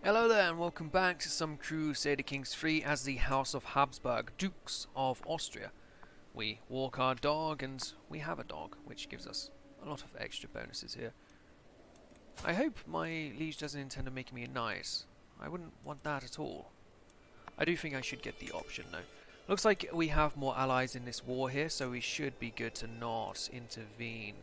Hello there and welcome back to some Crusader Kings 3 as the House of Habsburg, Dukes of Austria. We walk our dog and we have a dog, which gives us a lot of extra bonuses here. I hope my liege doesn't intend on making me a knight. I wouldn't want that at all. I do think I should get the option though. Looks like we have more allies in this war here, so we should be good to not intervene.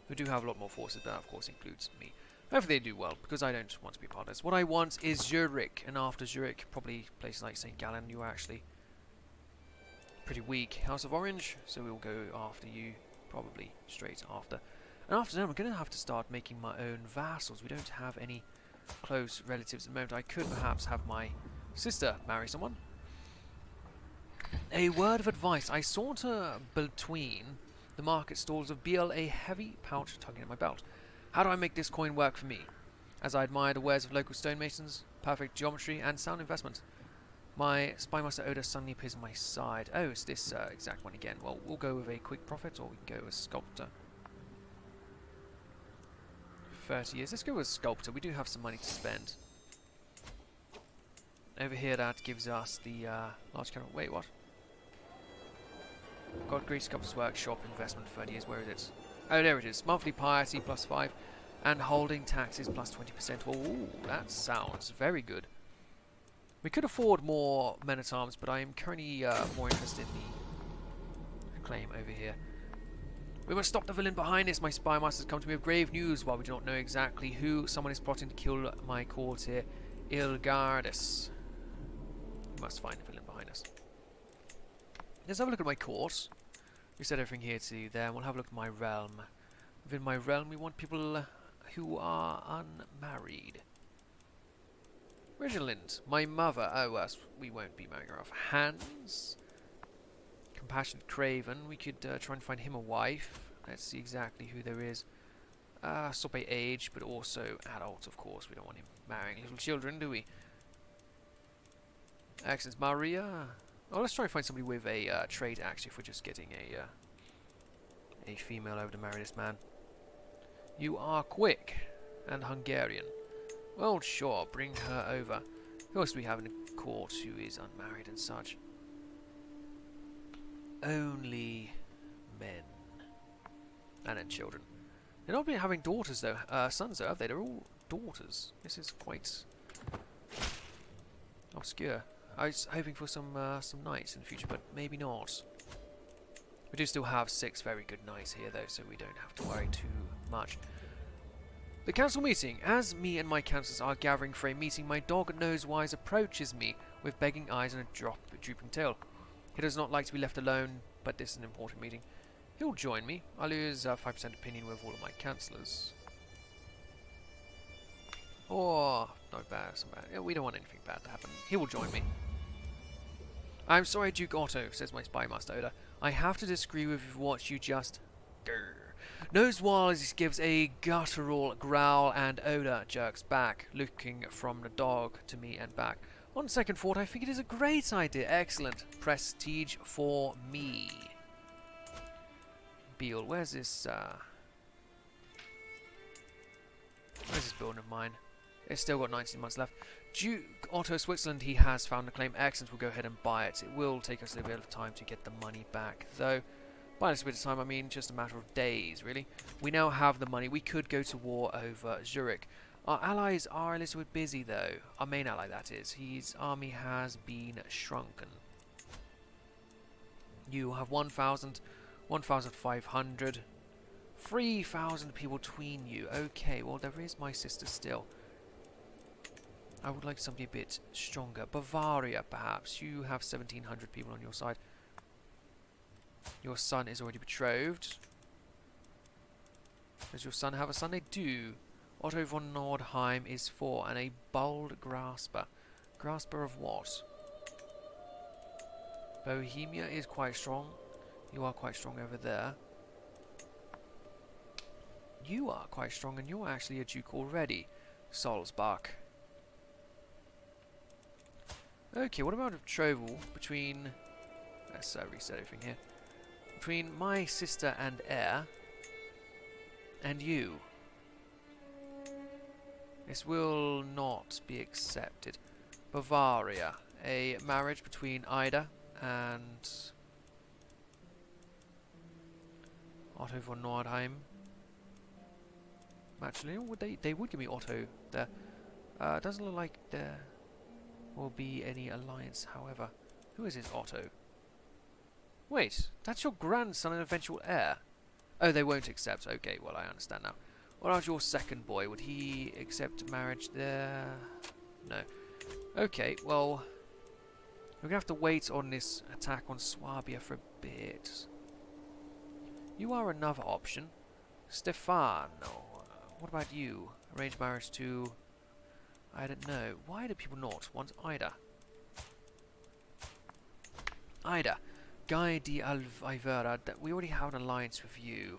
We do have a lot more forces, but that of course includes me. Hopefully they do well, because I don't want to be part of this. What I want is Zurich, and after Zurich, probably places like St. Gallen. You are actually pretty weak. House of Orange, so we'll go after you, probably straight after. And after that, I'm going to have to start making my own vassals. We don't have any close relatives at the moment. I could perhaps have my sister marry someone. A word of advice. I saunter between the market stalls of Biel, a heavy pouch tugging at my belt. How do I make this coin work for me? As I admire the wares of local stonemasons, perfect geometry, and sound investment. My spymaster Oda suddenly appears on my side. Oh, it's this exact one again. Well, we'll go with a quick profit, or we can go with sculptor. 30 years. Let's go with sculptor. We do have some money to spend. Over here, that gives us the large camera. Wait, what? God, Great Sculptor's Workshop, investment 30 years. Where is it? Oh, there it is. Monthly piety plus 5 and holding taxes plus 20%. Oh, that sounds very good. We could afford more men-at-arms, but I am currently more interested in the claim over here. We must stop the villain behind us. My spy master has come to me with grave news. While we do not know exactly who, someone is plotting to kill my courtier, Ilgardus. We must find the villain behind us. Let's have a look at my court. We set everything here to there, and we'll have a look at my realm. Within my realm, we want people who are unmarried. Reginald, my mother. Oh, we won't be marrying her off. Hans, compassionate Craven. We could try and find him a wife. Let's see exactly who there is. Stop by age, but also adult, of course. We don't want him marrying little children, do we? Accents Maria. Oh, let's try and find somebody with a trade axe if we're just getting a female over to marry this man. You are quick and Hungarian. Well, sure, bring her over. Who else do we have in the court who is unmarried and such? Only men. And then children. They're not having daughters though. Sons though, have they? They're all daughters. This is quite obscure. I was hoping for some knights in the future, but maybe not. We do still have 6 very good knights here, though, so we don't have to worry too much. The council meeting. As me and my councillors are gathering for a meeting, my dog Nosewise approaches me with begging eyes and a drooping tail. He does not like to be left alone, but this is an important meeting. He'll join me. I lose 5% opinion with all of my councillors. Oh, not bad, so bad. Yeah, we don't want anything bad to happen. He will join me. I'm sorry, Duke Otto, says my spymaster Oda. I have to disagree with what you just... Nosewise gives a guttural growl and Oda jerks back, looking from the dog to me and back. On second thought, I think it is a great idea. Excellent. Prestige for me. Beale, where's this building of mine? It's still got 19 months left. Duke Otto Switzerland, he has found the claim. Excellent, we'll go ahead and buy it. It will take us a little bit of time to get the money back, though. By a little bit of time, I mean just a matter of days, really. We now have the money. We could go to war over Zurich. Our allies are a little bit busy, though. Our main ally, that is. His army has been shrunken. You have 1,000, 1,500, 3,000 people between you. Okay, well, there is my sister still. I would like somebody a bit stronger. Bavaria, perhaps. You have 1,700 people on your side. Your son is already betrothed. Does your son have a son? They do. Otto von Nordheim is 4, and a bold grasper. Grasper of what? Bohemia is quite strong. You are quite strong over there. You are quite strong, and you're actually a duke already. Salzbach. Okay, what about a betrothal between... Let's reset everything here. Between my sister and heir, and you. This will not be accepted. Bavaria. A marriage between Ida and Otto von Nordheim. Actually, they would give me Otto there. Doesn't look like there will be any alliance, however. Who is this Otto? Wait, that's your grandson and eventual heir. Oh, they won't accept. Okay, well, I understand now. What about your second boy? Would he accept marriage there? No. Okay, well, we're going to have to wait on this attack on Swabia for a bit. You are another option. Stefano. What about you? Arrange marriage to... I don't know. Why do people not want Ida? Ida. Guy di Alvivera. We already have an alliance with you.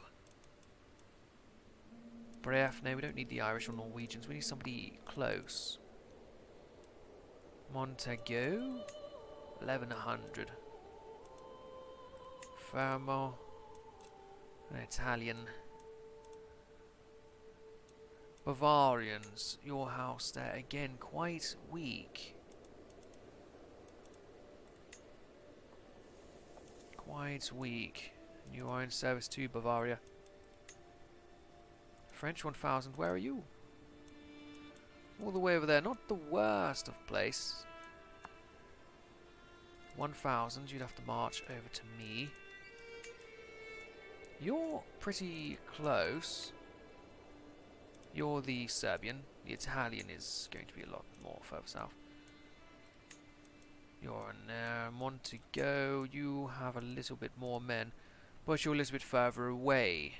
Bref. No, we don't need the Irish or Norwegians. We need somebody close. Montego. 1100. Fermo. An Italian. Bavarians. Your house there. Again, quite weak. Quite weak. You are in service to Bavaria. French 1000. Where are you? All the way over there. Not the worst of place. 1000. You'd have to march over to me. You're pretty close. You're the Serbian. The Italian is going to be a lot more further south. You're in Montego. You have a little bit more men, but you're a little bit further away.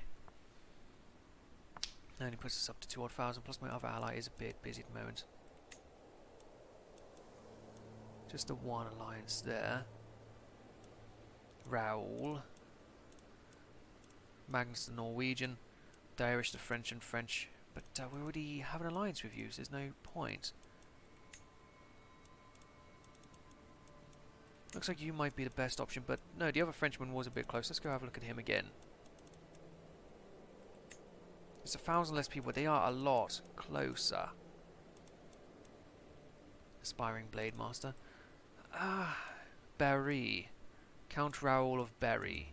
Only puts us up to 2,000. Plus my other ally is a bit busy at the moment. Just the one alliance there. Raoul. Magnus the Norwegian. The Irish, the French, and French. But we already have an alliance with you, so there's no point. Looks like you might be the best option, but no, the other Frenchman was a bit close. Let's go have a look at him again. There's 1,000 less people. They are a lot closer. Aspiring Blade Master. Berry. Count Raoul of Berry.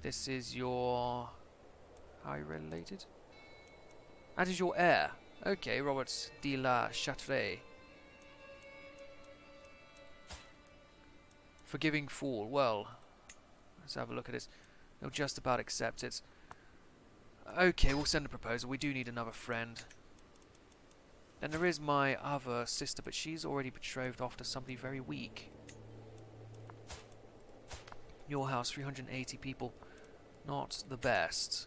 This is your... How are you related? That is your heir. Okay, Robert de la Châtelet. Forgiving Fool. Well, let's have a look at this. They'll just about accept it. Okay, we'll send a proposal. We do need another friend. Then there is my other sister, but she's already betrothed off to somebody very weak. Your house, 380 people. Not the best.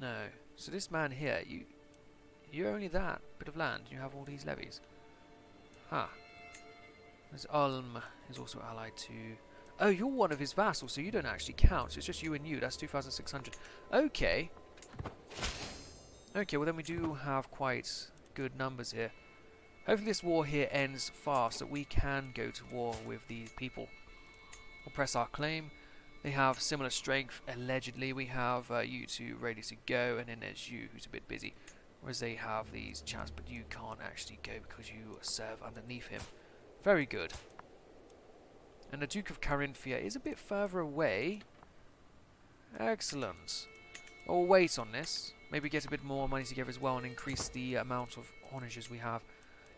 No. So this man here, you're only that bit of land. You have all these levies. Huh. There's Ulm is also allied to... Oh, you're one of his vassals, so you don't actually count. So it's just you and you. That's 2,600. Okay. Okay, well then we do have quite good numbers here. Hopefully this war here ends fast, so we can go to war with these people. We'll press our claim. They have similar strength, allegedly. We have you two ready to go, and then there's you who's a bit busy. Whereas they have these chaps, but you can't actually go because you serve underneath him. Very good. And the Duke of Carinthia is a bit further away. Excellent. We'll wait on this. Maybe get a bit more money together as well and increase the amount of onagers we have.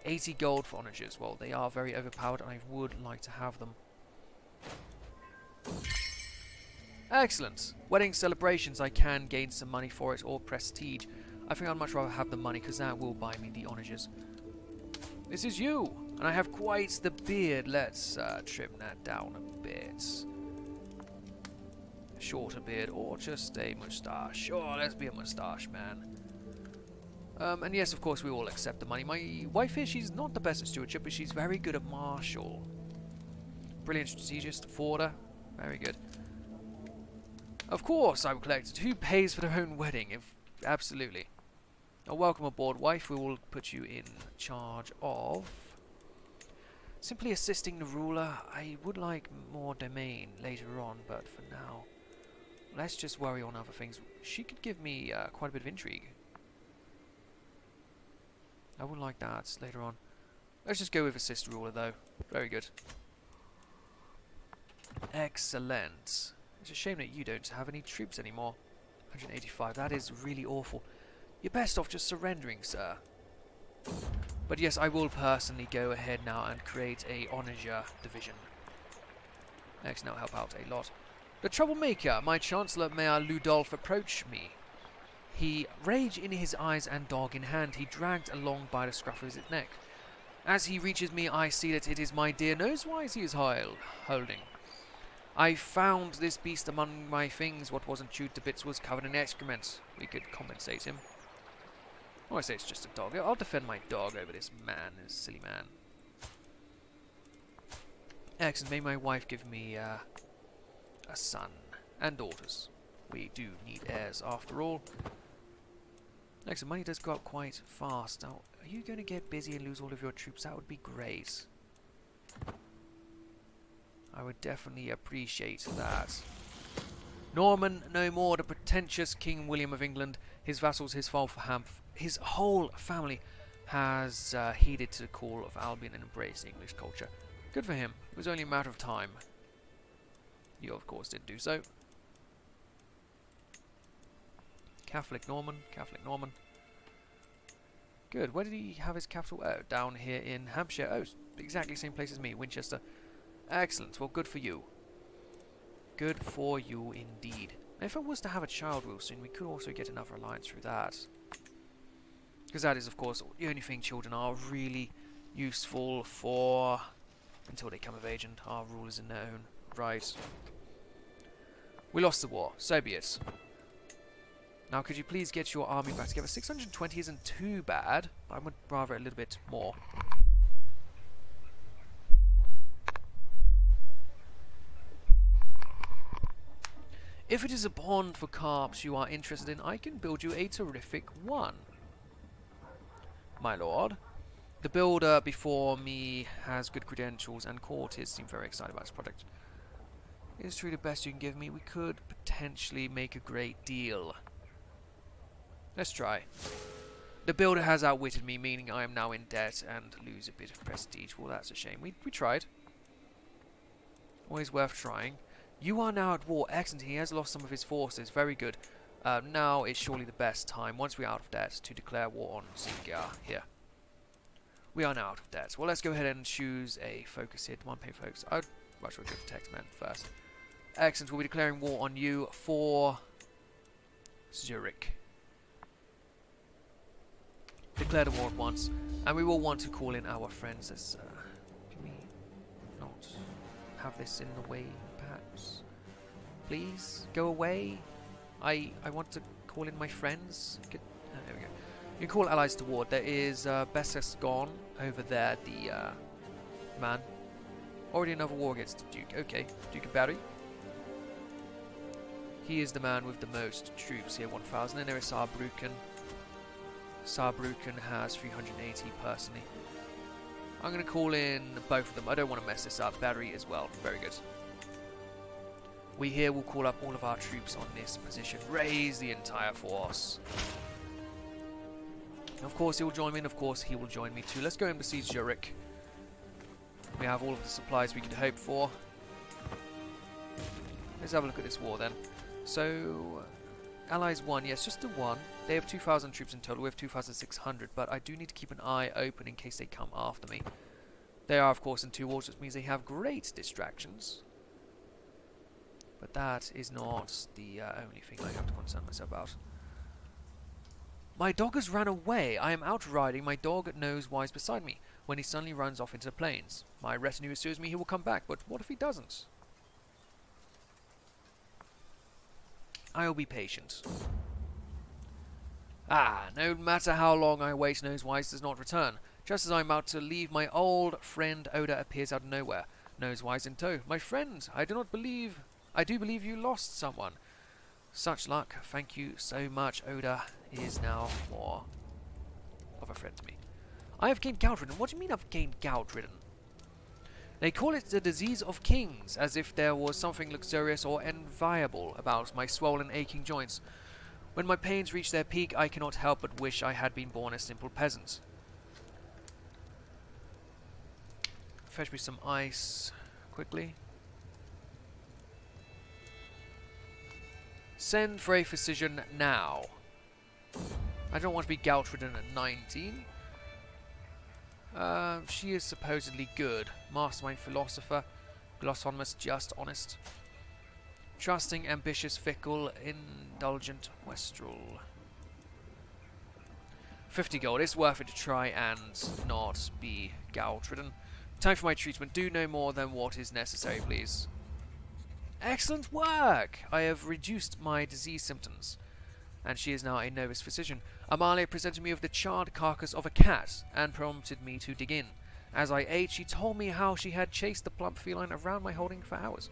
80 gold for onagers. Well, they are very overpowered and I would like to have them. Excellent. Wedding celebrations, I can gain some money for it, or prestige. I think I'd much rather have the money because that will buy me the onagers. This is you, and I have quite the beard. Let's trim that down a bit. Shorter beard, or just a moustache. Sure, let's be a moustache, man. And yes, of course, we all accept the money. My wife here, she's not the best at stewardship, but she's very good at martial. Brilliant strategist, forwarder. Very good. Of course, I will collect it. Who pays for their own wedding? Absolutely. Oh, welcome aboard, wife. We will put you in charge of simply assisting the ruler. I would like more domain later on, but for now, let's just worry on other things. She could give me quite a bit of intrigue. I wouldn't like that later on. Let's just go with assist ruler though. Very good. Excellent. It's a shame that you don't have any troops anymore. 185, that is really awful. You're best off just surrendering, sir. But yes, I will personally go ahead now and create a Onager division. Next, now help out a lot. The troublemaker, my Chancellor Mayor Ludolf, approached me. He, rage in his eyes and dog in hand, he dragged along by the scruff of his neck. As he reaches me, I see that it is my dear Nosewise he is holding. I found this beast among my things. What wasn't chewed to bits was covered in excrement. We could compensate him. Oh, I say it's just a dog. I'll defend my dog over this man, this silly man. Excellent. May my wife give me a son and daughters. We do need heirs after all. Excellent. Money does go up quite fast. Now, are you going to get busy and lose all of your troops? That would be great. I would definitely appreciate that. Norman no more, the pretentious King William of England, his vassals, his his whole family has heeded to the call of Albion and embraced English culture. Good for him. It was only a matter of time. You, of course, did do so. Catholic Norman, Catholic Norman. Good. Where did he have his capital? Oh, down here in Hampshire. Oh, exactly same place as me, Winchester. Excellent. Well, good for you. Good for you indeed. If I was to have a child real soon, we could also get another alliance through that. Because that is, of course, the only thing children are really useful for until they come of age and are rulers in their own right. We lost the war. So be it. Now, could you please get your army back together? 620 isn't too bad. I would rather a little bit more. If it is a pond for carps you are interested in, I can build you a terrific one. My lord. The builder before me has good credentials and courtiers seem very excited about this project. It is truly the best you can give me. We could potentially make a great deal. Let's try. The builder has outwitted me, meaning I am now in debt and lose a bit of prestige. Well, that's a shame. We tried. Always worth trying. You are now at war. Excellent. He has lost some of his forces. Very good. Now is surely the best time, once we are out of debt, to declare war on CK3 here. We are now out of debt. Well, let's go ahead and choose a focus here. One pay focus. I'd much rather go for text man first. Excellent. We'll be declaring war on you for Zurich. Declare the war at once, and we will want to call in our friends. As, can we not have this in the way, perhaps? Please go away. I want to call in my friends. There we go. You can call allies to war. There is Besesgon over there, the man. Already another war against the Duke. Okay, Duke of Berry. He is the man with the most troops here, 1,000. And there is Saarbrücken. Saarbrücken has 380 personally. I'm going to call in both of them. I don't want to mess this up. Berry as well. Very good. We here will call up all of our troops on this position. Raise the entire force. Of course he will join me, and of course he will join me too. Let's go and besiege Zurich. We have all of the supplies we could hope for. Let's have a look at this war then. So, Allies 1, yes, just the 1. They have 2,000 troops in total, we have 2,600, but I do need to keep an eye open in case they come after me. They are, of course, in 2 wars, which means they have great distractions. But that is not the only thing I have to concern myself about. My dog has run away. I am out riding. My dog knows why he's beside me when he suddenly runs off into the plains. My retinue assures me he will come back, but what if he doesn't? I'll be patient. Ah, no matter how long I wait, Nosewise does not return. Just as I'm about to leave, my old friend Oda appears out of nowhere. Nosewise in tow. My friend, I do believe you lost someone. Such luck. Thank you so much. Oda is now more of a friend to me. I have gained gout-ridden. What do you mean I've gained gout-ridden? They call it the disease of kings, as if there was something luxurious or enviable about my swollen, aching joints. When my pains reach their peak, I cannot help but wish I had been born a simple peasant. Fetch me some ice, quickly. Send for a physician now. I don't want to be gout-ridden at 19. She is supposedly good. Mastermind philosopher. Glossonomous, just, honest. Trusting, ambitious, fickle, indulgent, wastrel. 50 gold. It's worth it to try and not be gout-ridden. Time for my treatment. Do no more than what is necessary, please. Excellent work! I have reduced my disease symptoms. And she is now a novice physician. Amalia presented me with the charred carcass of a cat and prompted me to dig in. As I ate, she told me how she had chased the plump feline around my holding for hours.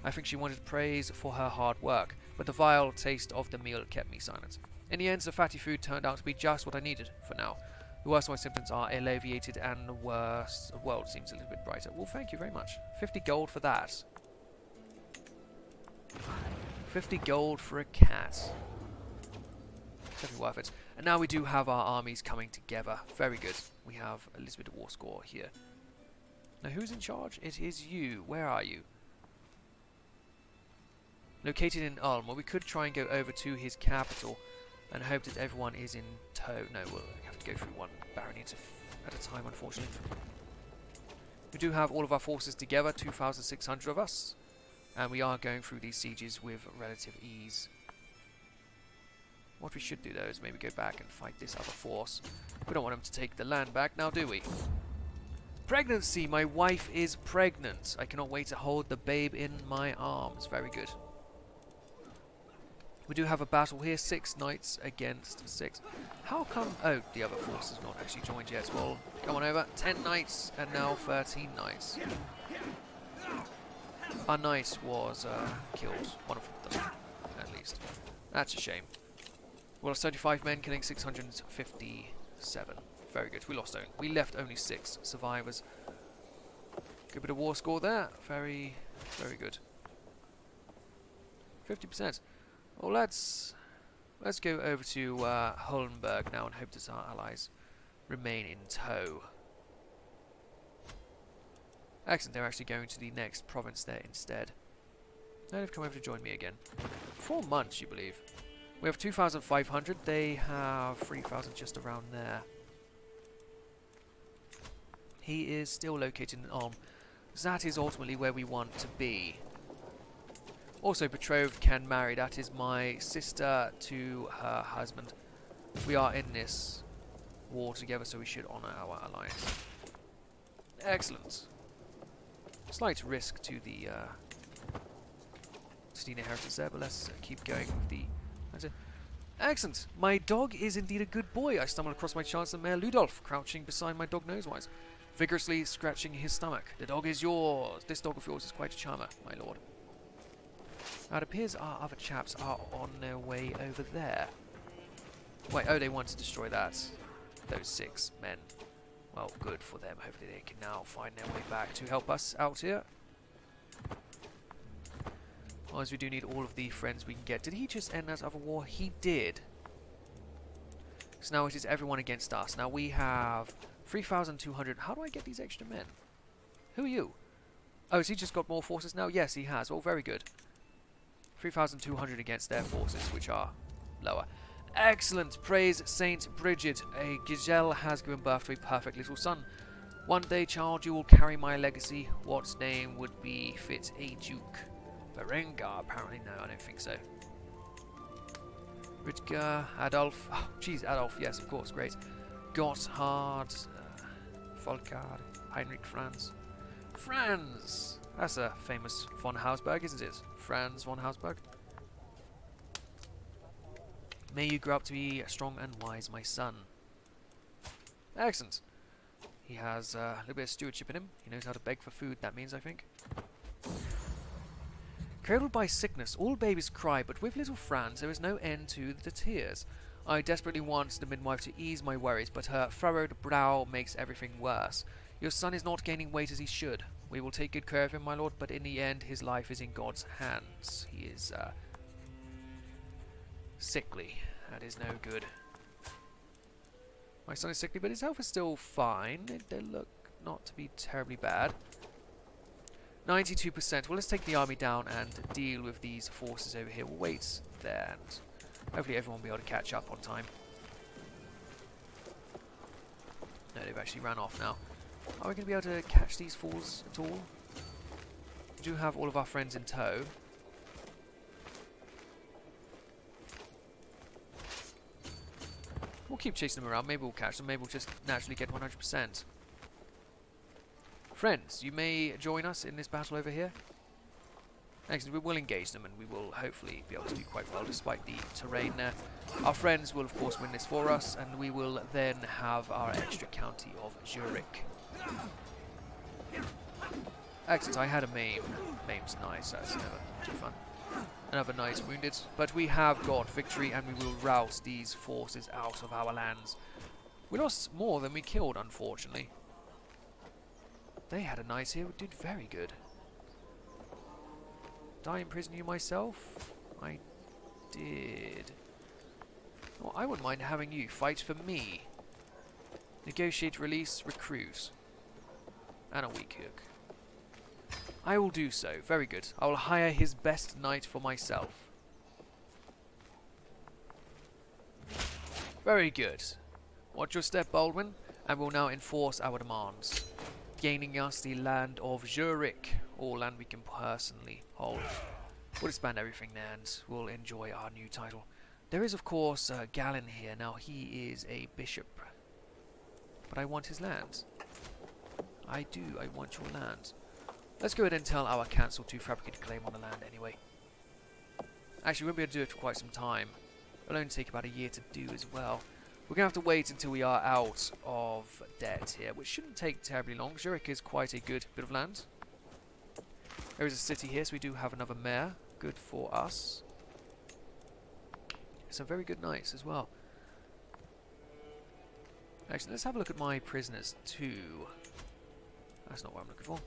I think she wanted praise for her hard work, but the vile taste of the meal kept me silent. In the end, the fatty food turned out to be just what I needed for now. The worst of my symptoms are alleviated and the world seems a little bit brighter. Well, thank you very much. 50 gold for that. 50 gold for a cat. Definitely worth it. And now we do have our armies coming together. Very good. We have Elizabeth Warscore here. Now who's in charge? It is you. Where are you? Located in Ulm. Well, we could try and go over to his capital and hope that everyone is in tow. No, we'll have to go through one barony at a time, unfortunately. We do have all of our forces together, 2,600 of us. And we are going through these sieges with relative ease. What we should do, though, is maybe go back and fight this other force. We don't want them to take the land back now, do we? Pregnancy! My wife is pregnant. I cannot wait to hold the babe in my arms. Very good. We do have a battle here. 6 knights against 6. How come... Oh, the other force has not actually joined yet. Well, come on over. 10 knights and now 13 knights. Our knight was killed. One of them, at least. That's a shame. We lost 35 men, killing 657. Very good. We left only 6 survivors. Good bit of war score there. Very, very good. 50%. Well, let's go over to Hollenberg now and hope that our allies remain in tow. Excellent. They're actually going to the next province there instead. Now they've come over to join me again. 4 months, you believe. We have 2,500. They have 3,000 just around there. He is still located in Ulm. That is ultimately where we want to be. Also betrothed, can marry. That is my sister to her husband. We are in this war together, so we should honour our alliance. Excellent. Slight risk to the inheritance there, but let's keep going with the... Excellent! My dog is indeed a good boy. I stumbled across my Chancellor Mayor Ludolf, crouching beside my dog Nosewise, vigorously scratching his stomach. The dog is yours. This dog of yours is quite a charmer, my lord. Now it appears our other chaps are on their way over there. Wait, oh, they want to destroy that. Those 6 men. Well, good for them. Hopefully they can now find their way back to help us out here. Otherwise, we do need all of the friends we can get. Did he just end that other war? He did. So now it is everyone against us. Now we have 3,200. How do I get these extra men? Who are you? Oh, has he just got more forces now? Yes, he has. Oh, very good. 3,200 against their forces, which are lower. Excellent! Praise Saint Bridget. A gazelle has given birth to a perfect little son. One day, child, you will carry my legacy. What name would be fit a duke? Berengar, apparently. No, I don't think so. Rutger, Adolf. Oh, geez, Adolf. Yes, of course. Great. Gotthard, Volkard, Heinrich Franz. Franz! That's a famous von Habsburg, isn't it? Franz von Habsburg. May you grow up to be strong and wise, my son. Excellent. He has a little bit of stewardship in him. He knows how to beg for food, that means, I think. Cradled by sickness, all babies cry, but with little Franz there is no end to the tears. I desperately want the midwife to ease my worries, but her furrowed brow makes everything worse. Your son is not gaining weight as he should. We will take good care of him, my lord, but in the end his life is in God's hands. He is sickly. That is no good. My son is sickly, but his health is still fine. They look not to be terribly bad. 92%. Well, let's take the army down and deal with these forces over here. We'll wait there, and hopefully everyone will be able to catch up on time. No, they've actually ran off now. Are we going to be able to catch these fools at all? We do have all of our friends in tow. We'll keep chasing them around. Maybe we'll catch them. Maybe we'll just naturally get 100%. Friends, you may join us in this battle over here. Excellent. We will engage them, and we will hopefully be able to do quite well despite the terrain there. Our friends will, of course, win this for us, and we will then have our extra county of Zurich. Excellent. I had a maim. Maim's nice. That's never too fun. Another knight wounded. But we have got victory, and we will rout these forces out of our lands. We lost more than we killed, unfortunately. They had a knight here who did very good. Die in prison you myself? I did. Well, I wouldn't mind having you fight for me. Negotiate, release, recruit. And a weak hook. I will do so. Very good. I will hire his best knight for myself. Very good. Watch your step, Baldwin, and we'll now enforce our demands. Gaining us the land of Zurich, or land we can personally hold. We'll expand everything there, and we'll enjoy our new title. There is, of course, Galen here. Now, he is a bishop. But I want his land. I do. I want your land. Let's go ahead and tell our council to fabricate a claim on the land anyway. Actually, we won't be able to do it for quite some time. It'll only take about a year to do as well. We're going to have to wait until we are out of debt here, which shouldn't take terribly long. Zurich is quite a good bit of land. There is a city here, so we do have another mayor. Good for us. Some very good knights as well. Actually, let's have a look at my prisoners too. That's not what I'm looking for.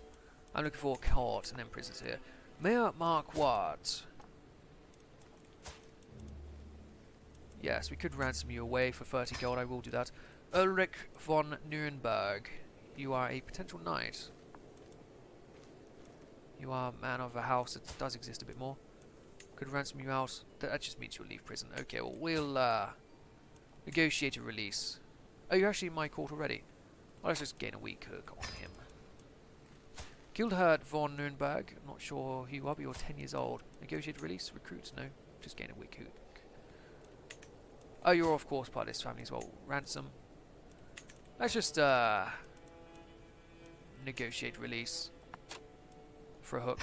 I'm looking for court and then prisoners here. Mayor Marquardt. Yes, we could ransom you away for 30 gold. I will do that. Ulrich von Nuremberg. You are a potential knight. You are a man of a house that does exist a bit more. Could ransom you out. That just means you'll leave prison. Okay, well, we'll negotiate a release. Oh, you're actually in my court already. Well, let's just gain a weak hook on him. Gildhard von Nuremberg. I'm not sure who you are, but you're 10 years old. Negotiate a release. Recruits. No. Just gain a weak hook. Oh, you're of course part of this family as well. Ransom. Let's just negotiate release for a hook.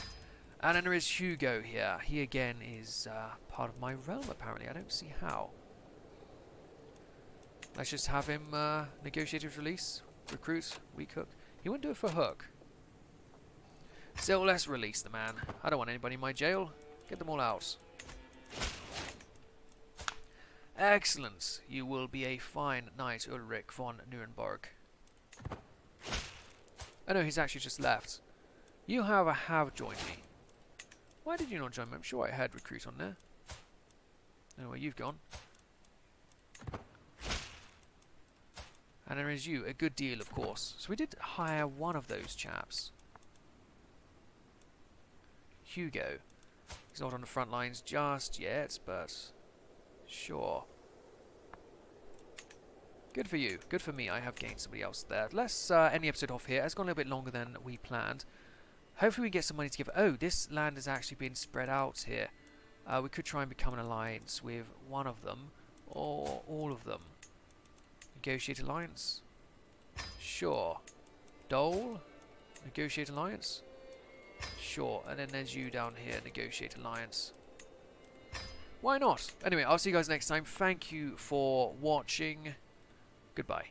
And then there is Hugo here. He again is part of my realm apparently. I don't see how. Let's just have him negotiate his release. Recruit. Weak hook. He wouldn't do it for a hook. Still, let's release the man. I don't want anybody in my jail. Get them all out. Excellent. You will be a fine knight, Ulrich von Nuremberg. Oh no, he's actually just left. You, however, have joined me. Why did you not join me? I'm sure I had recruit on there. Anyway, you've gone. And there is you. A good deal, of course. So we did hire one of those chaps. Hugo. He's not on the front lines just yet, but... sure. Good for you. Good for me. I have gained somebody else there. Let's end the episode off here. It's gone a little bit longer than we planned. Hopefully we get some money together. Oh, this land has actually been spread out here. We could try and become an alliance with one of them. Or all of them. Negotiate alliance? Sure. Dole? Negotiate alliance? Sure. And then there's you down here. Negotiate alliance. Why not? Anyway, I'll see you guys next time. Thank you for watching. Goodbye.